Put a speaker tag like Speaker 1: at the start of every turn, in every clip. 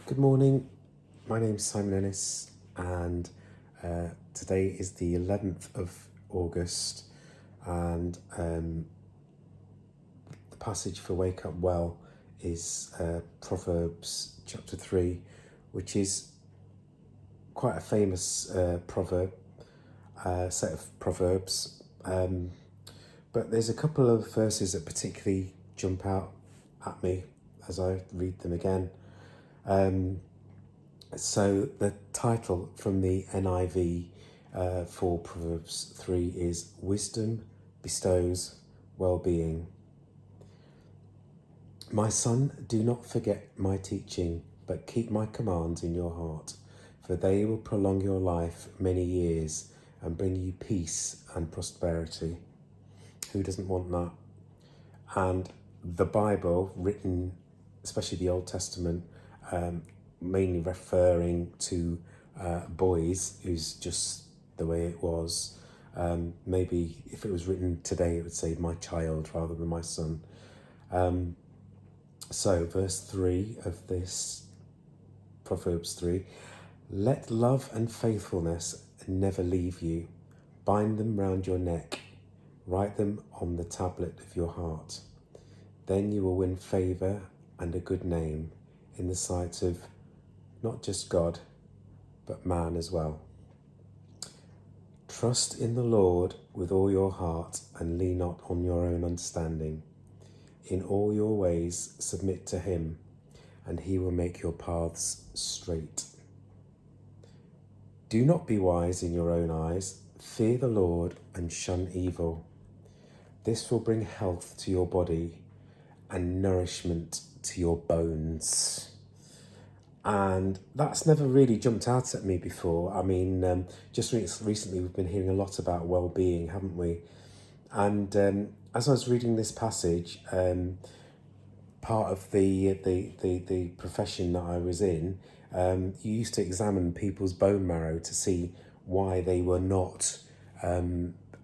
Speaker 1: Good morning, my name's Simon Ennis, and today is the 11th of August, and the passage for Wake Up Well is Proverbs chapter 3, which is quite a famous set of Proverbs, but there's a couple of verses that particularly jump out at me as I read them again. So the title from the NIV for Proverbs 3 is Wisdom Bestows Well-Being. My son, do not forget my teaching, but keep my commands in your heart, for they will prolong your life many years and bring you peace and prosperity. Who doesn't want that? And the Bible, written, especially the Old Testament, mainly referring to boys, is just the way it was. Maybe if it was written today, it would say my child rather than my son. So verse 3 of this Proverbs 3, let love and faithfulness never leave you. Bind them round your neck. Write them on the tablet of your heart. Then you will win favour and a good name in the sight of not just God, but man as well. Trust in the Lord with all your heart and lean not on your own understanding. In all your ways submit to him, and he will make your paths straight. Do not be wise in your own eyes. Fear the Lord and shun evil. This will bring health to your body and nourishment to your bones. And that's never really jumped out at me before. I mean, just recently we've been hearing a lot about well-being, haven't we? And as I was reading this passage, part of the profession that I was in, you used to examine people's bone marrow to see why they were not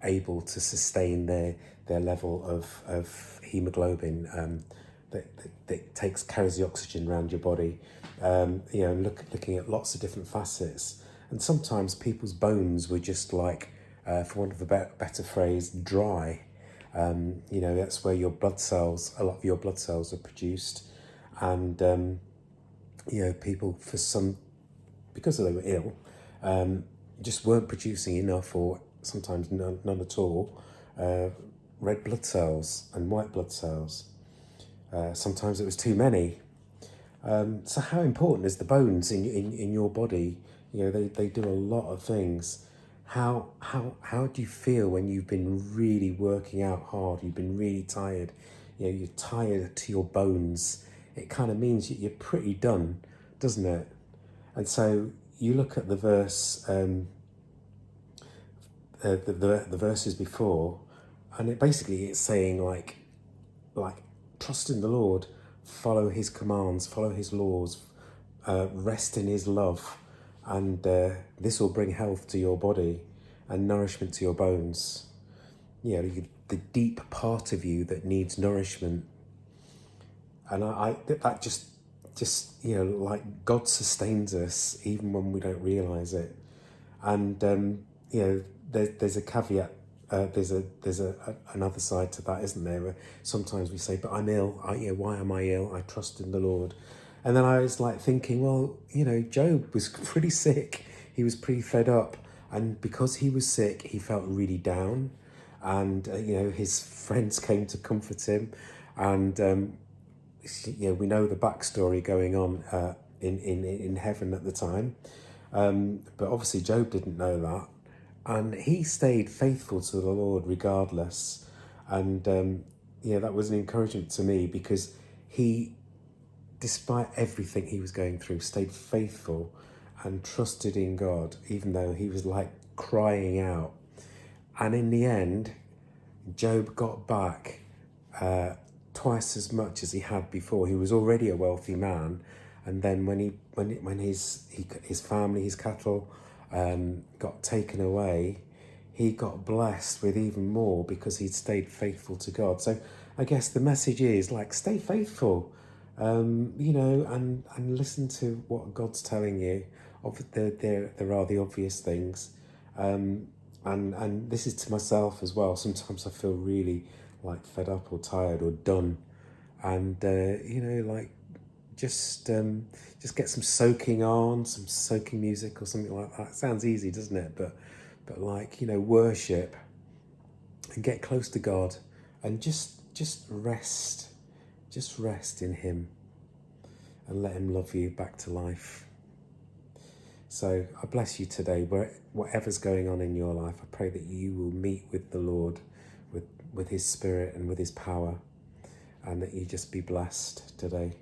Speaker 1: able to sustain their level of hemoglobin that carries the oxygen around your body. Looking at lots of different facets, and sometimes people's bones were just like, for want of a better phrase, dry. That's where a lot of your blood cells are produced, and people because they were ill, just weren't producing enough, or sometimes none at all, red blood cells and white blood cells. Sometimes it was too many. So how important is the bones in your body? They do a lot of things. How do you feel when you've been really working out hard? You've been really tired. You're tired to your bones. It kind of means you're pretty done, doesn't it? And so you look at the verse, the verses before, and it's saying like trust in the Lord, follow his commands, follow his laws, rest in his love, and this will bring health to your body and nourishment to your bones. The deep part of you that needs nourishment. And that just like God sustains us even when we don't realise it. And there's a caveat. There's another side to that, isn't there? Where sometimes we say, "But I'm ill. Why am I ill? I trust in the Lord." And then I was like thinking, well, Job was pretty sick. He was pretty fed up, and because he was sick, he felt really down. And his friends came to comfort him, and we know the backstory going on in heaven at the time. But obviously Job didn't know that. And he stayed faithful to the Lord regardless. And that was an encouragement to me, because he, despite everything he was going through, stayed faithful and trusted in God, even though he was like crying out. And in the end, Job got back twice as much as he had before. He was already a wealthy man, and then when his family, his cattle, got taken away, he got blessed with even more because he'd stayed faithful to God. So I guess the message is like, stay faithful. you know, and listen to what God's telling you. There are the obvious things, and this is to myself as well. Sometimes I feel really like fed up or tired or done, and you know, like just get some soaking on, some soaking music or something like that. It sounds easy, doesn't it? But like, you know, worship and get close to God, and just rest in Him, and let Him love you back to life. So I bless you today, whatever's going on in your life. I pray that you will meet with the Lord, with His Spirit and with His power, and that you just be blessed today.